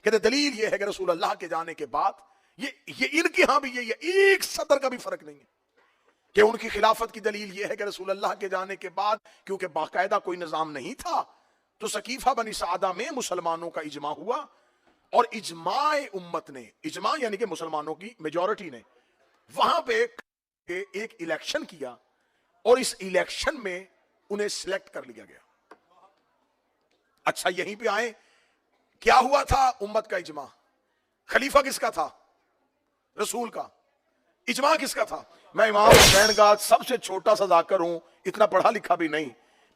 کہتے دلیل یہ ہے کہ رسول اللہ کے جانے کے بعد یہ ان کے ہاں بھی یہ ایک صدر کا بھی فرق نہیں ہے کہ ان کی خلافت کی دلیل یہ ہے کہ رسول اللہ کے جانے کے بعد کیونکہ باقاعدہ کوئی نظام نہیں تھا تو سقیفہ بنی سعدہ میں مسلمانوں کا اجماع ہوا، اور اجماع امت نے، اجماع یعنی کہ مسلمانوں کی میجورٹی نے وہاں پہ ایک الیکشن کیا، اور اس الیکشن میں انہیں سلیکٹ کر لیا گیا۔ اچھا یہیں پہ آئے، کیا ہوا تھا؟ امت کا اجماع۔ خلیفہ کس کا تھا؟ رسول کا۔ اجماع کس کا تھا؟ میں امام حسین کا سب سے چھوٹا سا ذاکر ہوں، اتنا پڑھا لکھا بھی نہیں،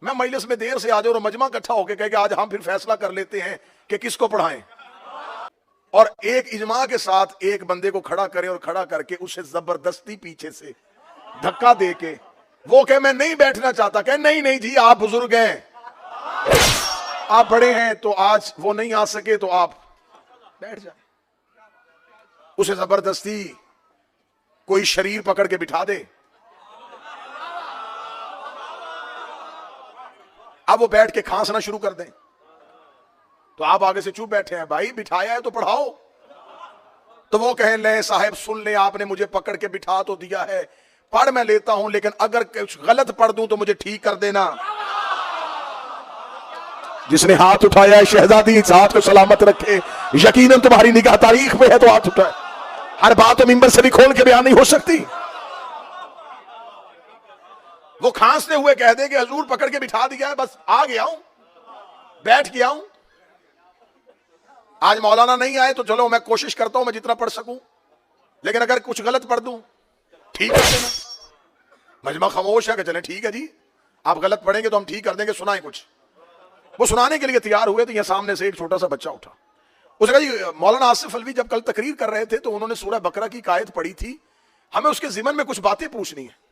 میں مجلس میں دیر سے آ جاؤں اور مجمع اکٹھا ہو کے کہے کہ آج ہم پھر فیصلہ کر لیتے ہیں کہ کس کو پڑھائیں، اور ایک اجماع کے ساتھ ایک بندے کو کھڑا کرے اور کھڑا کر کے اسے زبردستی پیچھے سے دھکا دے کے وہ کہ میں نہیں بیٹھنا چاہتا، کہ نہیں نہیں جی آپ بزرگ ہیں، آپ بڑے ہیں، تو آج وہ نہیں آ سکے تو آپ بیٹھ جائیں، اسے زبردستی کوئی شریر پکڑ کے بٹھا دے، اب وہ بیٹھ کے کھانسنا شروع کر دیں، تو آپ آگے سے چپ بیٹھے ہیں، بھائی بٹھایا ہے تو پڑھاؤ، تو وہ کہیں لے صاحب سن لے، آپ نے مجھے پکڑ کے بٹھا تو دیا ہے، پڑھ میں لیتا ہوں لیکن اگر کچھ غلط پڑھ دوں تو مجھے ٹھیک کر دینا۔ جس نے ہاتھ اٹھایا ہے شہزادی اس ہاتھ کو سلامت رکھے، یقیناً تمہاری نگاہ تاریخ میں ہے تو ہاتھ اٹھائے، ہر بات تو ممبر سے بھی کھول کے بیان نہیں ہو سکتی۔ وہ کھانستے ہوئے کہہ دے کہ حضور پکڑ کے بٹھا دیا ہے، بس آ گیا ہوں، بیٹھ گیا ہوں، آج مولانا نہیں آئے تو چلو میں کوشش کرتا ہوں میں جتنا پڑھ سکوں، لیکن اگر کچھ غلط پڑھ دوں ٹھیک کر دینا۔ مجمع خاموش ہے کہ چلیں ٹھیک ہے جی، آپ غلط پڑھیں گے تو ہم ٹھیک کر دیں گے، سنائیں کچھ۔ وہ سنانے کے لیے تیار ہوئے تو یہ سامنے سے ایک چھوٹا سا بچہ اٹھا، اس نے کہا جی مولانا آصف الوی جب کل تقریر کر رہے تھے تو انہوں نے سورہ بقرہ کی آیت پڑھی تھی، ہمیں اس کے ضمن میں کچھ باتیں پوچھنی ہیں۔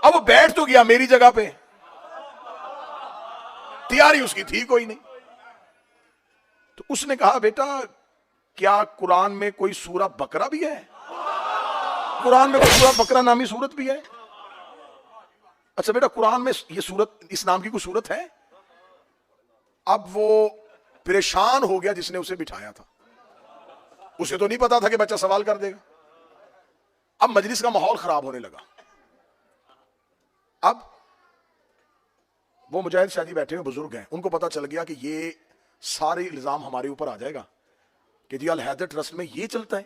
اب وہ بیٹھ تو گیا میری جگہ پہ، تیاری اس کی تھی کوئی نہیں، تو اس نے کہا بیٹا کیا قرآن میں کوئی سورہ بقرہ بھی ہے؟ قرآن میں کوئی سورہ بقرہ نامی سورت بھی ہے؟ اچھا بیٹا قرآن میں یہ سورت اس نام کی کوئی سورت ہے؟ اب وہ پریشان ہو گیا جس نے اسے بٹھایا تھا، اسے تو نہیں پتا تھا کہ بچہ سوال کر دے گا۔ اب مجلس کا ماحول خراب ہونے لگا، اب وہ مجاہد شاہ جی بیٹھے ہوئے بزرگ ہیں، ان کو پتا چل گیا کہ یہ سارے الزام ہمارے اوپر آ جائے گا کہ جی الحیدر ٹرسٹ میں یہ چلتا ہے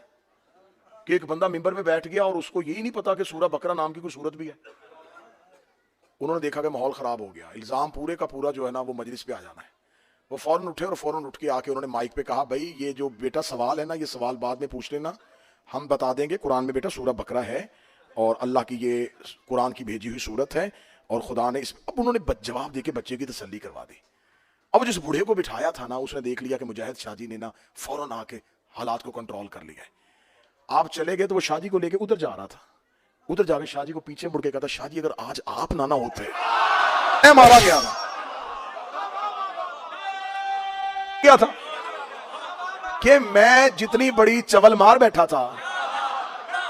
کہ ایک بندہ ممبر پہ بیٹھ گیا اور اس کو یہی نہیں پتا کہ سورہ بقرہ نام کی کوئی سورت بھی ہے۔ انہوں نے دیکھا کہ ماحول خراب ہو گیا، الزام پورے کا پورا جو ہے نا وہ مجلس پہ آ جانا ہے، وہ فوراً اٹھے اور فوراً اٹھ کے آ کے انہوں نے مائک پہ کہا بھائی یہ جو بیٹا سوال ہے نا یہ سوال بعد میں پوچھ لینا، ہم بتا دیں گے قرآن میں بیٹا سورہ بقرہ ہے اور اللہ کی یہ قرآن کی بھیجی ہوئی سورت ہے اور خدا نے اس۔ اب انہوں نے جواب دے کے بچے کی تسلی کروا دی۔ اب جس بوڑھے کو بٹھایا تھا نا اس نے دیکھ لیا کہ مجاہد شاہ جی نے نا فوراً آ کے حالات کو کنٹرول کر لیا ہے۔ آپ چلے گئے تو وہ شاہ جی کو لے کے ادھر جا رہا تھا، ادھر جا کے شاہ جی کو پیچھے مڑ کے کہا تھا شاہ جی اگر آج آپ نہ ہوتے میں مارا گیا تھا۔ کیا تھا کہ میں جتنی بڑی چول مار بیٹھا تھا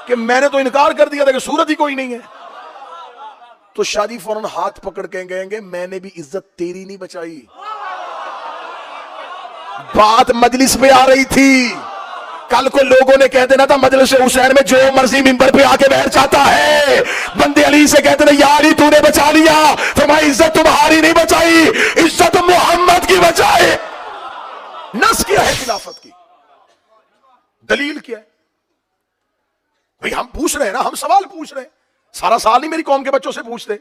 کہ میں نے تو انکار کر دیا تھا کہ صورت ہی کوئی نہیں ہے، تو شاہ جی فوراً ہاتھ پکڑ کے کہیں گے میں نے بھی عزت تیری نہیں بچائی۔ بات مجلس میں آ رہی تھی، کل کو لوگوں نے کہہ دینا تھا مجلس حسین میں جو مرضی ممبر پہ آ کے بیٹھ جاتا ہے، بندے علی سے کہتے ہیں یار ہی تو نے بچا لیا، تمہاری عزت تمہاری نہیں بچائی، عزت محمد کی بچائے۔ نس کیا ہے خلافت کی؟ دلیل کیا ہے؟ بھئی ہم پوچھ رہے ہیں نا، ہم سوال پوچھ رہے ہیں، سارا سال نہیں میری قوم کے بچوں سے پوچھتے۔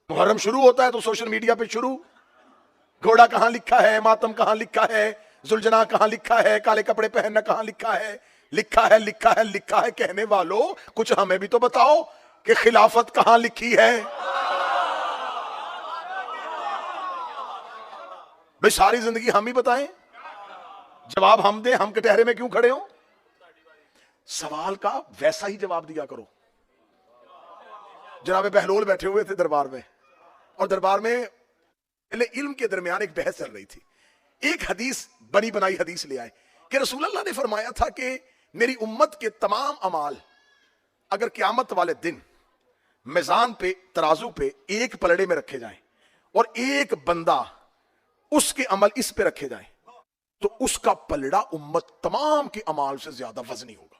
محرم شروع ہوتا ہے تو سوشل میڈیا پہ شروع، گھوڑا کہاں لکھا ہے، ماتم کہاں لکھا ہے، ذوالجناح کہاں لکھا ہے، کالے کپڑے پہننا کہاں لکھا ہے، لکھا ہے لکھا ہے لکھا ہے، کہنے والوں کچھ ہمیں بھی تو بتاؤ کہ خلافت کہاں لکھی ہے۔ بھئی ساری زندگی ہم ہی بتائیں، جواب ہم دیں، ہم کٹہرے میں کیوں کھڑے ہوں؟ سوال کا ویسا ہی جواب دیا کرو۔ جناب بہلول بیٹھے ہوئے تھے دربار میں، اور دربار میں علم کے درمیان ایک بحث چل رہی تھی، ایک حدیث بنی بنائی حدیث لے آئے کہ رسول اللہ نے فرمایا تھا کہ میری امت کے تمام اعمال اگر قیامت والے دن میزان پہ ترازو پہ ایک پلڑے میں رکھے جائیں اور ایک بندہ اس کے عمل اس پہ رکھے جائیں تو اس کا پلڑا امت تمام کے اعمال سے زیادہ وزنی ہوگا.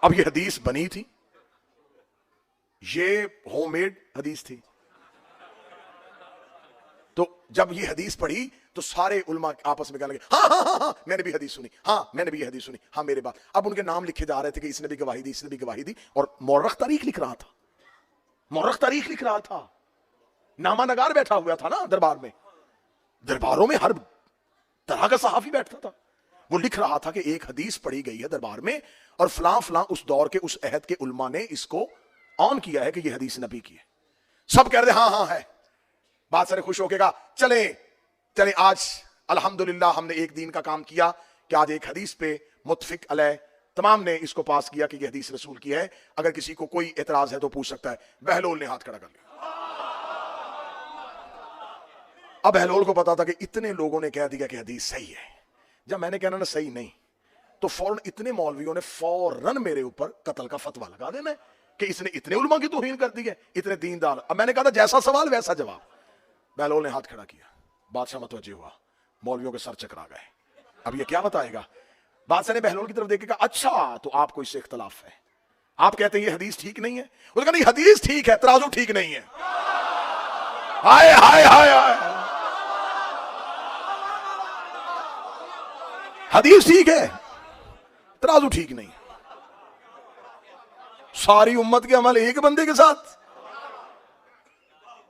اب یہ حدیث بنی تھی, یہ ہوم میڈ حدیث تھی. تو جب یہ حدیث پڑھی تو سارے علماء آپس میں کہنے لگے ہاں ہاں ہاں ہاں میں نے بھی حدیث سنی, ہاں میں نے بھی یہ حدیث سنی, ہاں میرے بات. اب ان کے نام لکھے جا رہے تھے کہ اس نے بھی گواہی دی, اس نے بھی گواہی دی, اور مورخ تاریخ لکھ رہا تھا, مورخ تاریخ لکھ رہا تھا. نامہ نگار بیٹھا ہوا تھا نا دربار میں, درباروں میں ہر طرح کا صحافی بیٹھتا تھا. وہ لکھ رہا تھا کہ ایک حدیث پڑھی گئی ہے دربار میں اور فلاں فلاں اس دور کے اس عہد کے علماء نے اس کو آن کیا ہے کہ یہ حدیث نبی کی ہے. سب کہہ رہے ہاں ہاں ہے. بات سارے خوش ہو کے کہا چلیں آج الحمدللہ ہم نے ایک دین کا کام کیا کہ آج ایک حدیث پہ متفق علیہ تمام نے اس کو پاس کیا کہ یہ حدیث رسول کی ہے, اگر کسی کو کوئی اعتراض ہے تو پوچھ سکتا ہے. بہلول نے ہاتھ کھڑا کر لیا. اب بہلول کو پتا تھا کہ اتنے لوگوں نے کہہ دیا کہ حدیث صحیح ہے. جب میں نے کہنا نا صحیح نہیں تو فوراً اتنے مولویوں نے فوراً میرے اوپر قتل کا فتویٰ لگا دینا ہے کہ اس نے اتنے علماء کی توہین کر دی ہے, اتنے دیندار. اب میں نے کہا تھا جیسا سوال ویسا جواب. بہلول نے ہاتھ کھڑا کیا, بادشاہ متوجہ ہوا, مولویوں کے سر چکرا گئے. اب یہ کیا بتائے گا؟ بادشاہ نے بہلول کی طرف دیکھ کے کہا اچھا تو آپ کو اس سے اختلاف ہے, آپ کہتے ہیں یہ حدیث ٹھیک نہیں ہے. اس نے کہا نہیں حدیث ٹھیک ہے, ترازو ٹھیک نہیں ہے. ہائے ہائے ہائے ہائے, حدیث ٹھیک ہے, ترازو ٹھیک نہیں. ساری امت کے عمل ایک بندے کے ساتھ.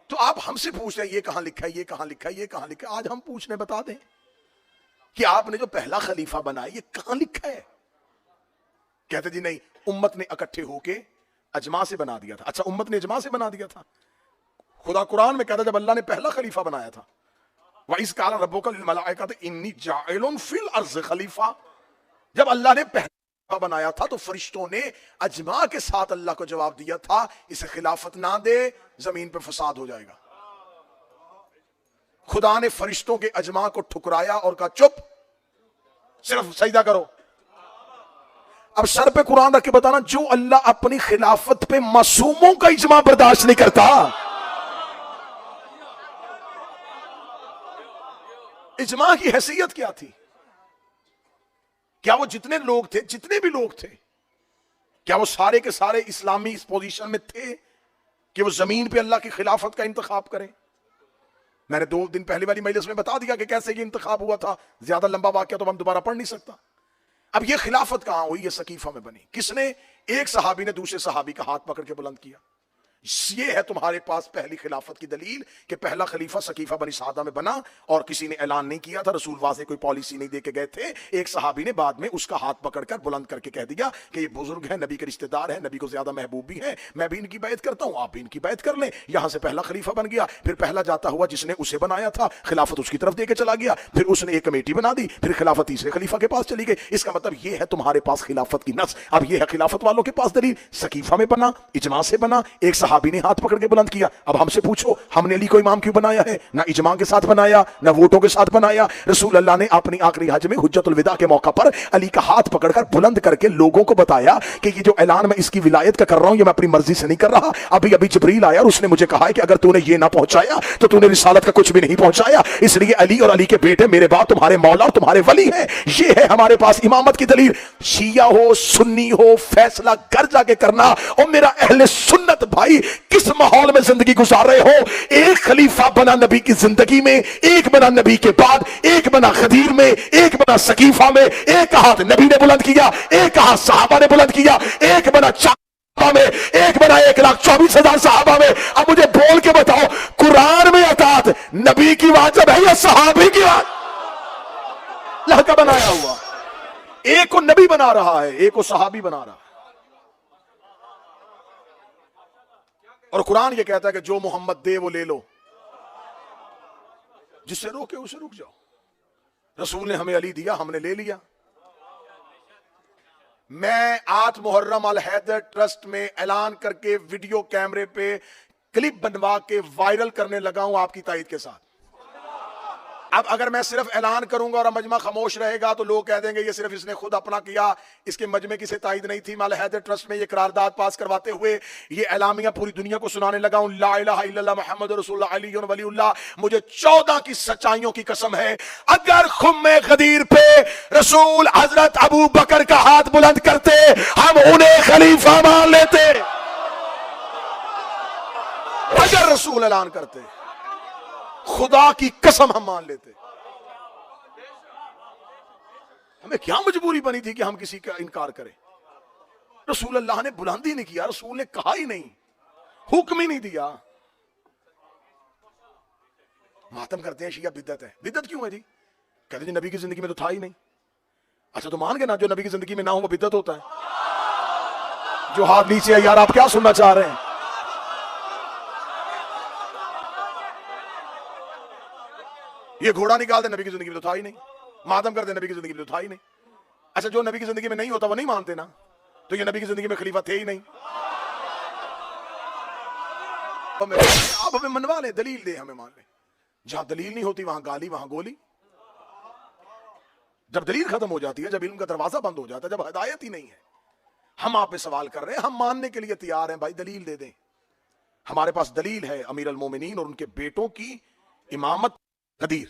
تو آپ ہم سے پوچھ رہے ہیں یہ کہاں لکھا ہے, یہ کہاں لکھا ہے, یہ کہاں لکھا ہے. آج ہم پوچھنے بتا دیں کہ آپ نے جو پہلا خلیفہ بنایا یہ کہاں لکھا ہے. کہتے جی نہیں, امت نے اکٹھے ہو کے اجماع سے بنا دیا تھا. اچھا امت نے اجماع سے بنا دیا تھا. خدا قرآن میں کہتا جب اللہ نے پہلا خلیفہ بنایا تھا وَإِذْ قَالَ رَبُّكَ لِلْمَلَائِكَةِ إِنِّي جَاعِلٌ فِي الْأَرْضِ خلیفہ, جب اللہ نے پہلا بنایا تھا تو فرشتوں نے اجماع کے ساتھ اللہ کو جواب دیا تھا اسے خلافت نہ دے, زمین پہ فساد ہو جائے گا. خدا نے فرشتوں کے اجماع کو ٹھکرایا اور کہا چپ, صرف سجدہ کرو. اب سر پہ قرآن رکھ کے بتانا جو اللہ اپنی خلافت پہ معصوموں کا اجماع برداشت نہیں کرتا. اجماع کی حیثیت کیا تھی؟ کیا وہ جتنے لوگ تھے, جتنے بھی لوگ تھے, کیا وہ سارے کے سارے اسلامی اس پوزیشن میں تھے کہ وہ زمین پہ اللہ کی خلافت کا انتخاب کریں؟ میں نے 2 دن پہلے والی مجلس میں بتا دیا کہ کیسے یہ انتخاب ہوا تھا. زیادہ لمبا واقعہ تو ہم دوبارہ پڑھ نہیں سکتا. اب یہ خلافت کہاں ہوئی؟ یہ سقیفہ میں بنی. کس نے؟ ایک صحابی نے دوسرے صحابی کا ہاتھ پکڑ کے بلند کیا. یہ ہے تمہارے پاس پہلی خلافت کی دلیل کہ پہلا خلیفہ سقیفہ بنی سعدہ میں بنا اور کسی نے اعلان نہیں کیا تھا, رسول واضح کوئی پالیسی نہیں دے کے گئے تھے. ایک صحابی نے بعد میں اس کا ہاتھ پکڑ کر بلند کر کے کہہ دیا کہ یہ بزرگ ہیں, نبی کے رشتہ دار ہیں, نبی کو زیادہ محبوب بھی ہیں, میں بھی ان کی بیعت کرتا ہوں, آپ بھی ان کی بیعت کر لیں. یہاں سے پہلا خلیفہ بن گیا. پھر پہلا جاتا ہوا جس نے اسے بنایا تھا خلافت اس کی طرف دے کے چلا گیا. پھر اس نے ایک کمیٹی بنا دی, پھر خلافت تیسرے خلیفہ کے پاس چلی گئی. اس کا مطلب یہ ہے تمہارے پاس خلافت کی نص. اب یہ ہے خلافت والوں کے پاس دلیل, سقیفہ میں بنا, اجماع سے بنا, ایک صحابی نے ہاتھ پکڑ کے بلند کیا. اب ہم سے پوچھو ہم نے علی کو امام کیوں بنایا ہے؟ نہ اجماع کے ساتھ بنایا, نہ ووٹوں کے ساتھ بنایا. رسول اللہ نے اپنی آخری حج میں حجت الوداع کے موقع پر علی کا ہاتھ پکڑ کر بلند کر کے لوگوں کو بتایا کہ یہ جو اعلان میں اس کی ولایت کا کر رہا ہوں یہ میں اپنی مرضی سے نہیں کر رہا. ابھی جبریل آیا اور اس نے مجھے کہا ہے کہ اگر تو نے یہ نہ پہنچایا تو تو نے رسالت کا کچھ بھی نہیں پہنچایا. اس لیے علی اور علی کے بیٹے میرے بعد تمہارے مولا اور تمہارے ولی ہیں. یہ ہے ہمارے پاس امامت کی دلیل. شیعہ ہو سنی ہو فیصلہ گھر جا کے کرنا. اور میرا اہل سنت بھائی کس ماحول میں زندگی گزار رہے ہو؟ ایک خلیفہ بنا نبی کی زندگی میں, ایک بنا نبی کے بعد, ایک بنا غدیر میں, ایک بنا سقیفہ میں, ایک ہاتھ نبی نے بلند کیا, ایک ہاتھ صحابہ نے بلند کیا, ایک بنا میں, ایک بنا 1,24,000 صحابہ میں. اب مجھے بول کے بتاؤ قرآن میں اطاعت نبی کی واجب ہے یا صحابی کی واجب؟ اللہ کا بنایا ہوا. ایک کو نبی بنا رہا ہے, ایک کو صحابی بنا رہا ہے. اور قرآن یہ کہتا ہے کہ جو محمد دے وہ لے لو, جس سے روکے اسے رک جاؤ. رسول نے ہمیں علی دیا, ہم نے لے لیا. میں 8 محرم الحیدر ٹرسٹ میں اعلان کر کے ویڈیو کیمرے پہ کلپ بنوا کے وائرل کرنے لگا ہوں آپ کی تائید کے ساتھ. اب اگر میں صرف اعلان کروں گا اور مجمع خاموش رہے گا تو لوگ کہہ دیں گے یہ صرف اس نے خود اپنا کیا، اس کے مجمع کی سے تائید نہیں تھی. مال حیدر ٹرسٹ میں یہ قرارداد پاس کرواتے ہوئے یہ اعلامیہ پوری دنیا کو سنانے لگا ہوں، لا الہ الا اللہ محمد رسول اللہ علی ولی اللہ. مجھے 14 کی سچائیوں کی قسم ہے، اگر خم غدیر پہ رسول حضرت ابو بکر کا ہاتھ بلند کرتے ہم انہیں خلیفہ مان لیتے. اگر رسول اعلان کرتے خدا کی قسم ہم مان لیتے. ہمیں کیا مجبوری بنی تھی کہ ہم کسی کا انکار کریں؟ رسول اللہ نے بلندی نہیں کیا، رسول نے کہا ہی نہیں، حکم ہی نہیں دیا. ماتم کرتے ہیں شیعہ بدعت ہے. بدعت کیوں ہے جی؟ کہتے ہیں نبی کی زندگی میں تو تھا ہی نہیں. اچھا تو مان گے نا جو نبی کی زندگی میں نہ ہو وہ بدعت ہوتا ہے. جو ہاتھ نیچے ہے یار آپ کیا سننا چاہ رہے ہیں؟ یہ گھوڑا نکال دے نبی کی زندگی میں تو تھا ہی نہیں، ماتم کر دے نبی کی زندگی میں تو تھا ہی نہیں. اچھا جو نبی کی زندگی میں نہیں ہوتا وہ نہیں مانتے نا، تو یہ نبی کی زندگی میں خلیفہ تھے ہی نہیں. آپ ہمیں منوا لیں، دلیل دے ہمیں مان لیں. جہاں دلیل نہیں ہوتی وہاں گالی وہاں گولی. جب دلیل ختم ہو جاتی ہے، جب علم کا دروازہ بند ہو جاتا ہے، جب ہدایت ہی نہیں ہے، ہم آپ پہ سوال کر رہے ہیں، ہم ماننے کے لیے تیار ہیں. بھائی دلیل دے دیں. ہمارے پاس دلیل ہے امیر المومنین اور ان کے بیٹوں کی امامت غدیر،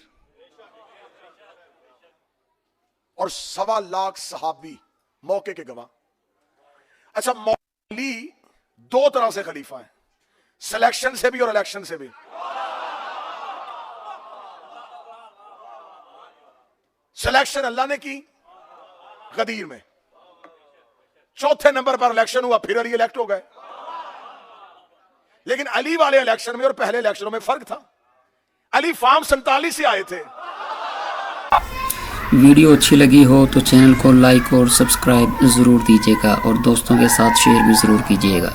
اور 1.25 لاکھ صحابی موقع کے گواہ. اچھا مولی 2 طرح سے خلیفہ ہیں، سلیکشن سے بھی اور الیکشن سے بھی. سلیکشن اللہ نے کی غدیر میں، 4تھے نمبر پر الیکشن ہوا، پھر علی الیکٹ ہو گئے. لیکن علی والے الیکشن میں اور پہلے الیکشنوں میں فرق تھا. علی فارم 47 سے آئے تھے. ویڈیو اچھی لگی ہو تو چینل کو لائک اور سبسکرائب ضرور دیجیے گا، اور دوستوں کے ساتھ شیئر بھی ضرور کیجیے گا.